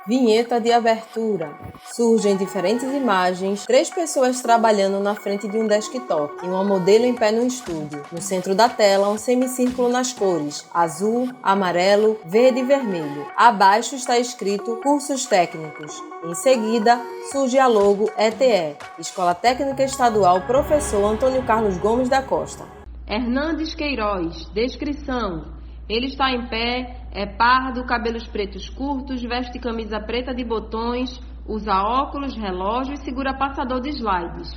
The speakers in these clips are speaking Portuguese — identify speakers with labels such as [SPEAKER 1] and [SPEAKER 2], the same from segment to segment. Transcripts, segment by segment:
[SPEAKER 1] Vinheta de abertura. Surgem diferentes imagens, 3 pessoas trabalhando na frente de um desktop e uma modelo em pé no estúdio. No centro da tela, um semicírculo nas cores azul, amarelo, verde e vermelho. Abaixo está escrito Cursos Técnicos. Em seguida, surge a logo ETE, Escola Técnica Estadual Professor Antônio Carlos Gomes da Costa.
[SPEAKER 2] Hernandes Queiroz, descrição. Ele está em pé, é pardo, cabelos pretos curtos, veste camisa preta de botões, usa óculos, relógio e segura passador de slides.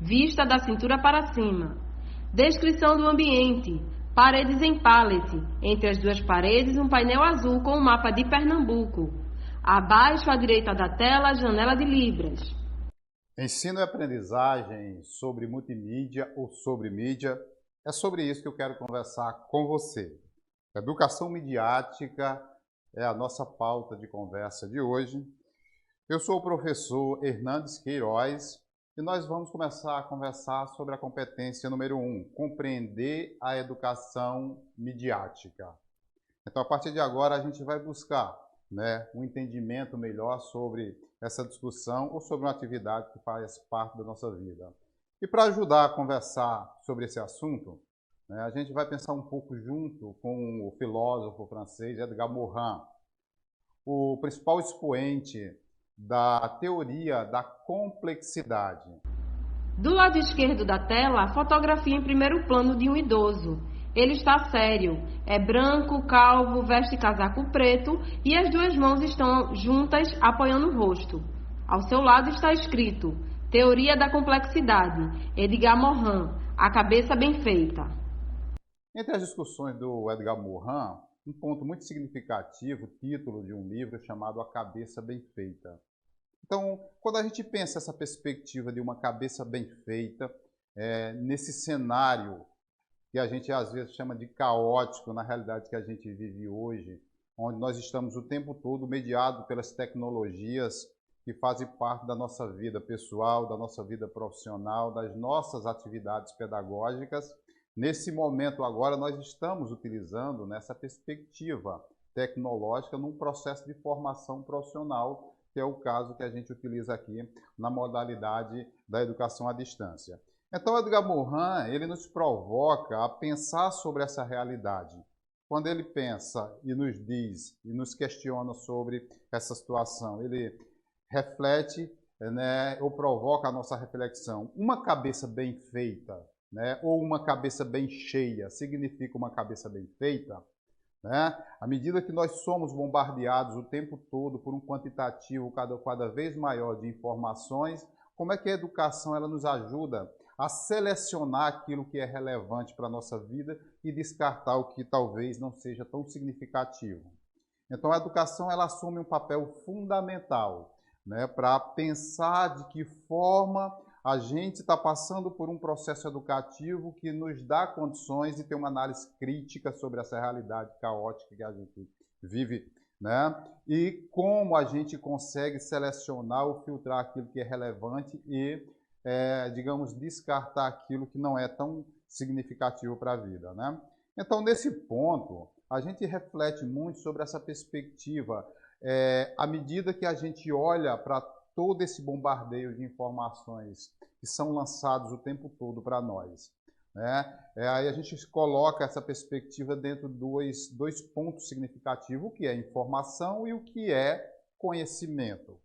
[SPEAKER 2] Vista da cintura para cima. Descrição do ambiente. Paredes em pallet. Entre as duas paredes, um painel azul com o mapa de Pernambuco. Abaixo, à direita da tela, janela de Libras.
[SPEAKER 3] Ensino e aprendizagem sobre multimídia ou sobre mídia. É sobre isso que eu quero conversar com você. Educação midiática é a nossa pauta de conversa de hoje. Eu sou o professor Hernandes Queiroz e nós vamos começar a conversar sobre a competência número 1, compreender a educação midiática. Então, a partir de agora, a gente vai buscar um entendimento melhor sobre essa discussão ou sobre uma atividade que faz parte da nossa vida. E para ajudar a conversar sobre esse assunto, a gente vai pensar um pouco junto com o filósofo francês Edgar Morin, o principal expoente da teoria da complexidade.
[SPEAKER 2] Do lado esquerdo da tela, a fotografia em primeiro plano de um idoso. Ele está sério, é branco, calvo, veste casaco preto e as duas mãos estão juntas apoiando o rosto. Ao seu lado está escrito Teoria da Complexidade, Edgar Morin, a cabeça bem feita.
[SPEAKER 3] Entre as discussões do Edgar Morin, um ponto muito significativo, o título de um livro chamado A Cabeça Bem Feita. Então, quando a gente pensa essa perspectiva de uma cabeça bem feita, nesse cenário que a gente às vezes chama de caótico na realidade que a gente vive hoje, onde nós estamos o tempo todo mediados pelas tecnologias que fazem parte da nossa vida pessoal, da nossa vida profissional, das nossas atividades pedagógicas. Nesse momento agora nós estamos utilizando nessa perspectiva tecnológica num processo de formação profissional, que é o caso que a gente utiliza aqui na modalidade da educação à distância. Então, Edgar Morin, ele nos provoca a pensar sobre essa realidade. Quando ele pensa e nos diz e nos questiona sobre essa situação, ele reflete, ou provoca a nossa reflexão. Uma cabeça bem feita, ou uma cabeça bem cheia, significa uma cabeça bem feita. À medida que nós somos bombardeados o tempo todo por um quantitativo cada vez maior de informações, como é que a educação ela nos ajuda a selecionar aquilo que é relevante para a nossa vida e descartar o que talvez não seja tão significativo? Então, a educação ela assume um papel fundamental para pensar de que forma a gente está passando por um processo educativo que nos dá condições de ter uma análise crítica sobre essa realidade caótica que a gente vive, e como a gente consegue selecionar ou filtrar aquilo que é relevante e, digamos, descartar aquilo que não é tão significativo para a vida. Então, nesse ponto, a gente reflete muito sobre essa perspectiva, à medida que a gente olha para todo esse bombardeio de informações que são lançados o tempo todo para nós. Aí a gente coloca essa perspectiva dentro de dois pontos significativos, o que é informação e o que é conhecimento.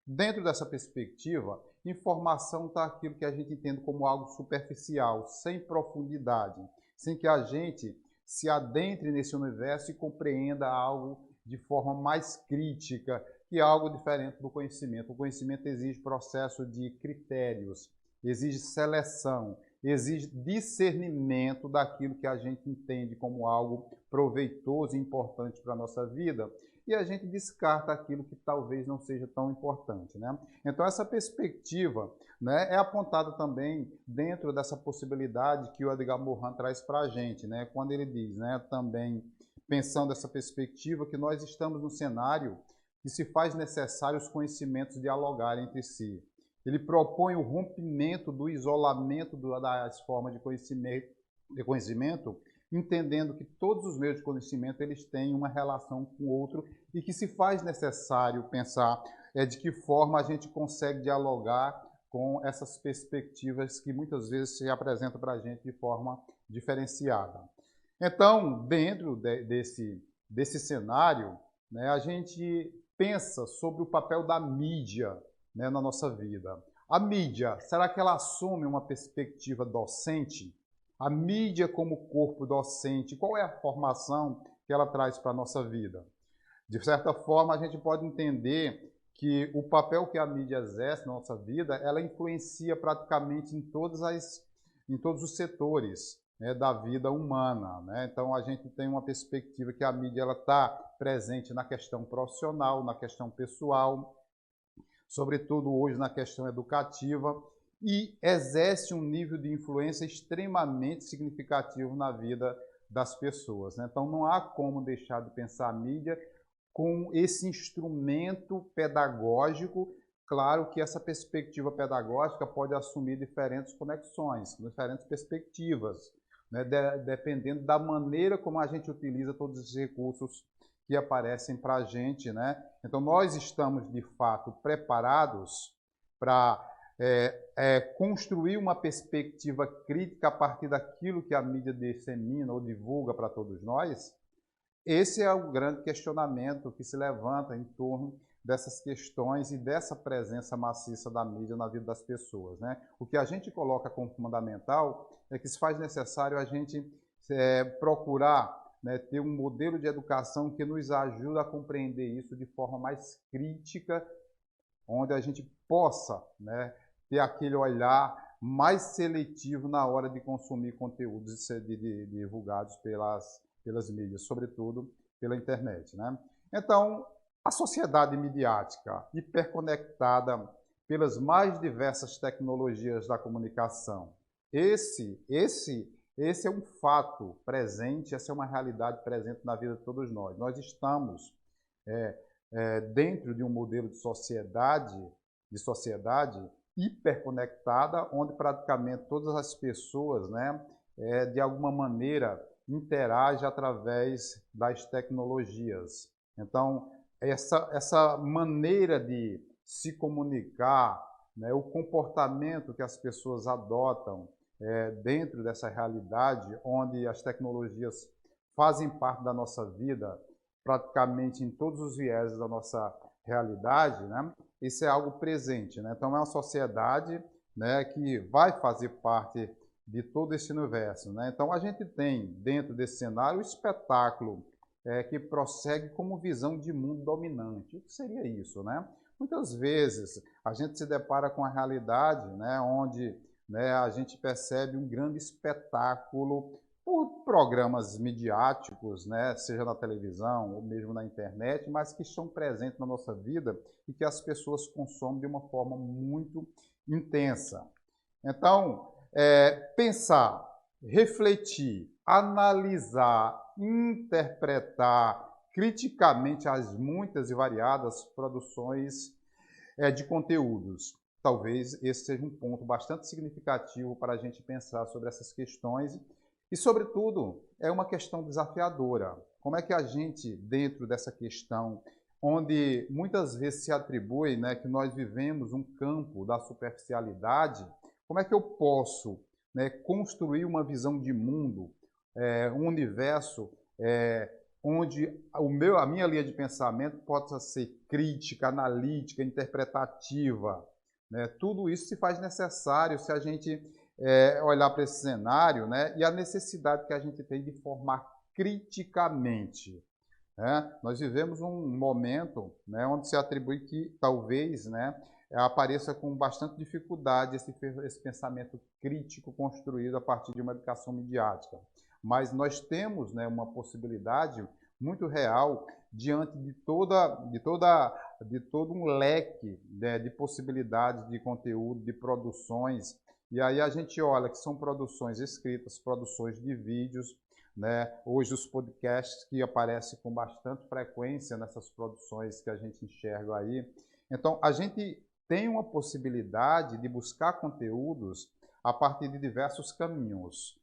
[SPEAKER 3] Dentro dessa perspectiva, informação está aquilo que a gente entende como algo superficial, sem profundidade, sem que a gente se adentre nesse universo e compreenda algo de forma mais crítica, que é algo diferente do conhecimento. O conhecimento exige processo de critérios, exige seleção, exige discernimento daquilo que a gente entende como algo proveitoso e importante para a nossa vida, e a gente descarta aquilo que talvez não seja tão importante. Então, essa perspectiva é apontada também dentro dessa possibilidade que o Edgar Morin traz para a gente, quando ele diz, também pensando essa perspectiva, que nós estamos num cenário que se faz necessário os conhecimentos dialogarem entre si. Ele propõe o rompimento do isolamento das formas de conhecimento, entendendo que todos os meios de conhecimento eles têm uma relação com o outro e que se faz necessário pensar de que forma a gente consegue dialogar com essas perspectivas que muitas vezes se apresentam para a gente de forma diferenciada. Então, dentro desse cenário, né, a gente pensa sobre o papel da mídia, né, na nossa vida. A mídia, será que ela assume uma perspectiva docente? A mídia como corpo docente, qual é a formação que ela traz para a nossa vida? De certa forma, a gente pode entender que o papel que a mídia exerce na nossa vida, ela influencia praticamente em todos os setores, né, da vida humana, né? Então, a gente tem uma perspectiva que a mídia está presente na questão profissional, na questão pessoal, sobretudo hoje na questão educativa, e exerce um nível de influência extremamente significativo na vida das pessoas, né? Então, não há como deixar de pensar a mídia com esse instrumento pedagógico. Claro que essa perspectiva pedagógica pode assumir diferentes conexões, diferentes perspectivas, né, dependendo da maneira como a gente utiliza todos esses recursos que aparecem para a gente, né? Então, nós estamos, de fato, preparados para construir uma perspectiva crítica a partir daquilo que a mídia dissemina ou divulga para todos nós? Esse é o grande questionamento que se levanta em torno dessas questões e dessa presença maciça da mídia na vida das pessoas, né? O que a gente coloca como fundamental é que se faz necessário a gente procurar, né, ter um modelo de educação que nos ajude a compreender isso de forma mais crítica, onde a gente possa, né, ter aquele olhar mais seletivo na hora de consumir conteúdos divulgados pelas mídias, sobretudo pela internet, né? Então, a sociedade midiática, hiperconectada pelas mais diversas tecnologias da comunicação, esse é um fato presente, essa é uma realidade presente na vida de todos nós. Nós estamos dentro de um modelo de sociedade hiperconectada, onde praticamente todas as pessoas, né, de alguma maneira, interagem através das tecnologias. Então, essa maneira de se comunicar, né, o comportamento que as pessoas adotam dentro dessa realidade, onde as tecnologias fazem parte da nossa vida, praticamente em todos os vieses da nossa realidade, né, isso é algo presente, né? Então, é uma sociedade, né, que vai fazer parte de todo esse universo, né? Então, a gente tem, dentro desse cenário, o espetáculo que prossegue como visão de mundo dominante. O que seria isso, né? Muitas vezes, a gente se depara com a realidade, né, onde, né, a gente percebe um grande espetáculo por programas midiáticos, né, seja na televisão ou mesmo na internet, mas que estão presentes na nossa vida e que as pessoas consomem de uma forma muito intensa. Então, pensar, refletir, analisar, interpretar criticamente as muitas e variadas produções de conteúdos. Talvez esse seja um ponto bastante significativo para a gente pensar sobre essas questões e, sobretudo, é uma questão desafiadora. Como é que a gente, dentro dessa questão, onde muitas vezes se atribui, né, que nós vivemos um campo da superficialidade, como é que eu posso, né, construir uma visão de mundo, um universo onde a minha linha de pensamento possa ser crítica, analítica, interpretativa, né? Tudo isso se faz necessário se a gente olhar para esse cenário, né, e a necessidade que a gente tem de formar criticamente. Nós vivemos um momento, né, onde se atribui que talvez, né, apareça com bastante dificuldade esse pensamento crítico construído a partir de uma educação midiática. Mas nós temos, né, uma possibilidade muito real diante de todo um leque, né, de possibilidades de conteúdo, de produções. E aí a gente olha que são produções escritas, produções de vídeos, né? Hoje os podcasts que aparecem com bastante frequência nessas produções que a gente enxerga aí. Então, a gente tem uma possibilidade de buscar conteúdos a partir de diversos caminhos,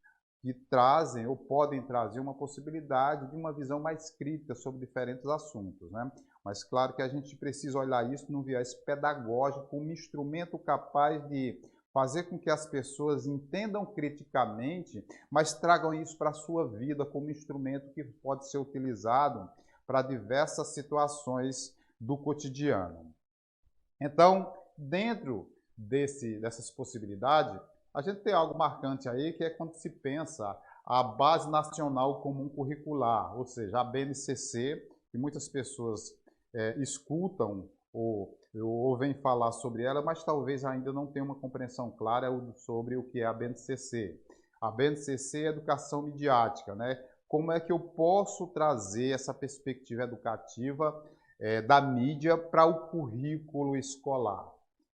[SPEAKER 3] que trazem ou podem trazer uma possibilidade de uma visão mais crítica sobre diferentes assuntos, né? Mas claro que a gente precisa olhar isso num viés pedagógico, como instrumento capaz de fazer com que as pessoas entendam criticamente, mas tragam isso para a sua vida como instrumento que pode ser utilizado para diversas situações do cotidiano. Então, dentro dessas possibilidades, a gente tem algo marcante aí, que é quando se pensa a Base Nacional Comum Curricular, ou seja, a BNCC, que muitas pessoas escutam ou vêm falar sobre ela, mas talvez ainda não tenham uma compreensão clara sobre o que é a BNCC. A BNCC é educação midiática, né? Como é que eu posso trazer essa perspectiva educativa da mídia para o currículo escolar?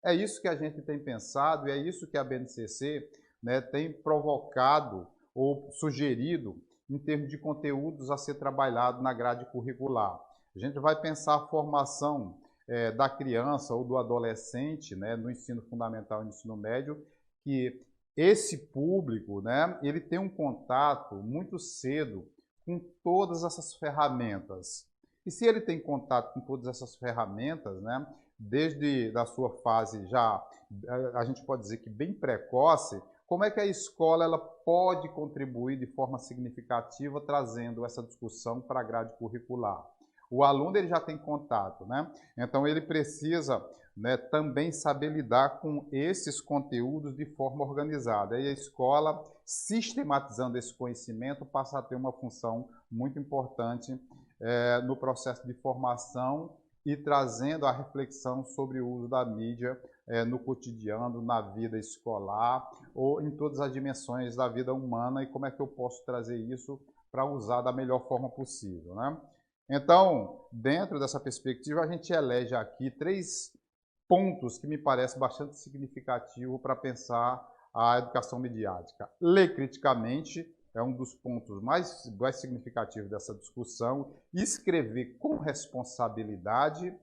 [SPEAKER 3] É isso que a gente tem pensado e é isso que a BNCC, né, tem provocado ou sugerido em termos de conteúdos a ser trabalhado na grade curricular. A gente vai pensar a formação da criança ou do adolescente, né, no ensino fundamental e no ensino médio, que esse público, né, ele tem um contato muito cedo com todas essas ferramentas. E se ele tem contato com todas essas ferramentas, né, desde a sua fase já, a gente pode dizer que bem precoce, como é que a escola ela pode contribuir de forma significativa trazendo essa discussão para a grade curricular? O aluno ele já tem contato, né? Então ele precisa, né, também saber lidar com esses conteúdos de forma organizada. E a escola, sistematizando esse conhecimento, passa a ter uma função muito importante no processo de formação e trazendo a reflexão sobre o uso da mídia no cotidiano, na vida escolar ou em todas as dimensões da vida humana e como é que eu posso trazer isso para usar da melhor forma possível, né? Então, dentro dessa perspectiva, a gente elege aqui 3 pontos que me parecem bastante significativos para pensar a educação midiática. Ler criticamente é um dos pontos mais significativos dessa discussão. Escrever com responsabilidade.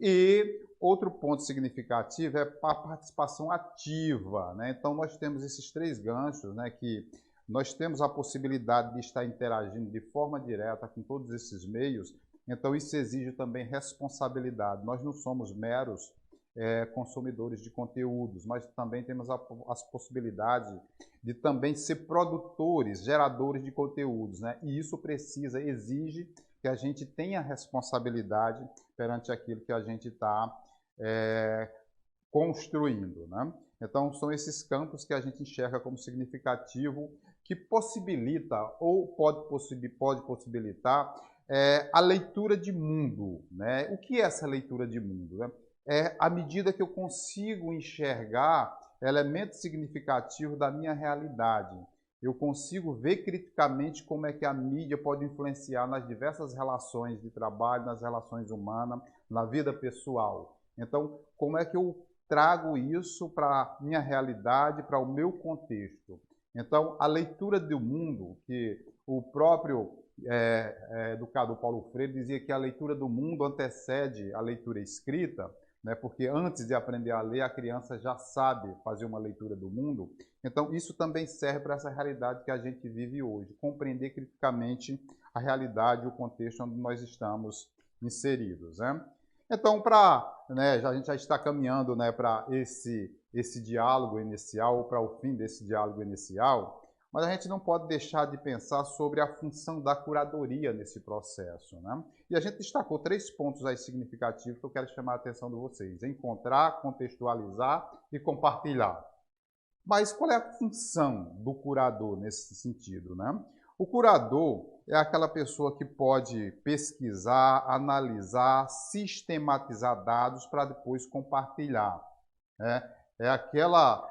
[SPEAKER 3] E outro ponto significativo é a participação ativa, né? Então, nós temos esses 3 ganchos, né, que nós temos a possibilidade de estar interagindo de forma direta com todos esses meios, então isso exige também responsabilidade. Nós não somos meros consumidores de conteúdos, mas também temos as possibilidades de também ser produtores, geradores de conteúdos, né? E isso exige que a gente tenha responsabilidade perante aquilo que a gente está construindo, né? Então, são esses campos que a gente enxerga como significativo, que possibilita ou pode possibilitar a leitura de mundo, né? O que é essa leitura de mundo, né? É à medida que eu consigo enxergar elementos significativos da minha realidade. Eu consigo ver criticamente como é que a mídia pode influenciar nas diversas relações de trabalho, nas relações humanas, na vida pessoal. Então, como é que eu trago isso para a minha realidade, para o meu contexto? Então, a leitura do mundo, que o próprio educador Paulo Freire dizia que a leitura do mundo antecede a leitura escrita, né, porque antes de aprender a ler, a criança já sabe fazer uma leitura do mundo. Então, isso também serve para essa realidade que a gente vive hoje, compreender criticamente a realidade e o contexto onde nós estamos inseridos, né? Então, a gente já está caminhando, né, para esse diálogo inicial, ou para o fim desse diálogo inicial, mas a gente não pode deixar de pensar sobre a função da curadoria nesse processo, né? E a gente destacou 3 pontos aí significativos que eu quero chamar a atenção de vocês: encontrar, contextualizar e compartilhar. Mas qual é a função do curador nesse sentido, né? O curador é aquela pessoa que pode pesquisar, analisar, sistematizar dados para depois compartilhar, né? É aquela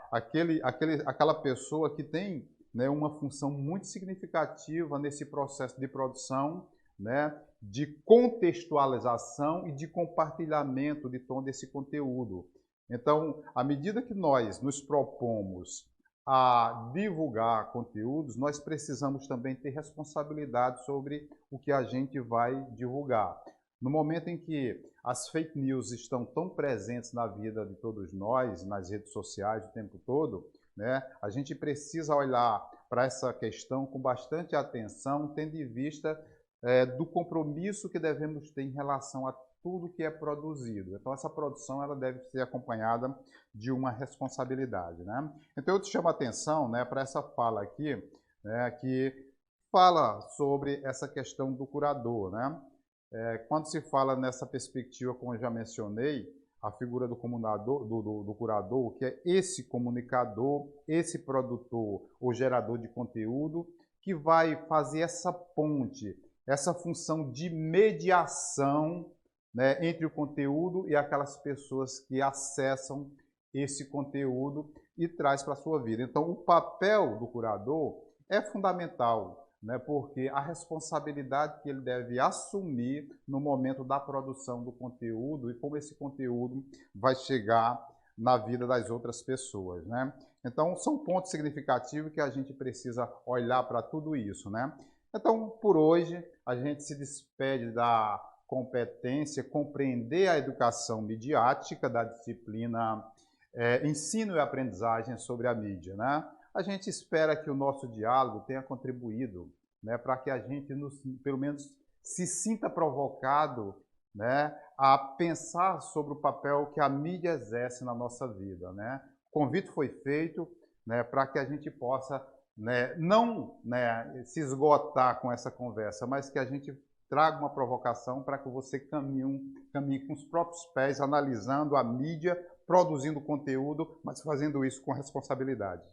[SPEAKER 3] pessoa que tem, né, uma função muito significativa nesse processo de produção, né, de contextualização e de compartilhamento de todo esse conteúdo. Então, à medida que nós nos propomos a divulgar conteúdos, nós precisamos também ter responsabilidade sobre o que a gente vai divulgar. No momento em que as fake news estão tão presentes na vida de todos nós, nas redes sociais o tempo todo, né, a gente precisa olhar para essa questão com bastante atenção, tendo em vista do compromisso que devemos ter em relação a tudo que é produzido. Então, essa produção ela deve ser acompanhada de uma responsabilidade, né? Então, eu te chamo a atenção, né, para essa fala aqui, né, que fala sobre essa questão do curador, né? Quando se fala nessa perspectiva, como eu já mencionei, a figura do curador, que é esse comunicador, esse produtor ou gerador de conteúdo, que vai fazer essa ponte, essa função de mediação, né, entre o conteúdo e aquelas pessoas que acessam esse conteúdo e traz para a sua vida. Então, o papel do curador é fundamental, né, porque a responsabilidade que ele deve assumir no momento da produção do conteúdo e como esse conteúdo vai chegar na vida das outras pessoas, né? Então, são pontos significativos que a gente precisa olhar para tudo isso, né? Então, por hoje, a gente se despede da competência, compreender a educação midiática da disciplina Ensino e Aprendizagem sobre a mídia, né? A gente espera que o nosso diálogo tenha contribuído, né, para que a gente, pelo menos, se sinta provocado, né, a pensar sobre o papel que a mídia exerce na nossa vida, né? O convite foi feito, né, para que a gente possa, né, não, né, se esgotar com essa conversa, mas que a gente traga uma provocação para que você caminhe com os próprios pés, analisando a mídia, produzindo conteúdo, mas fazendo isso com responsabilidade.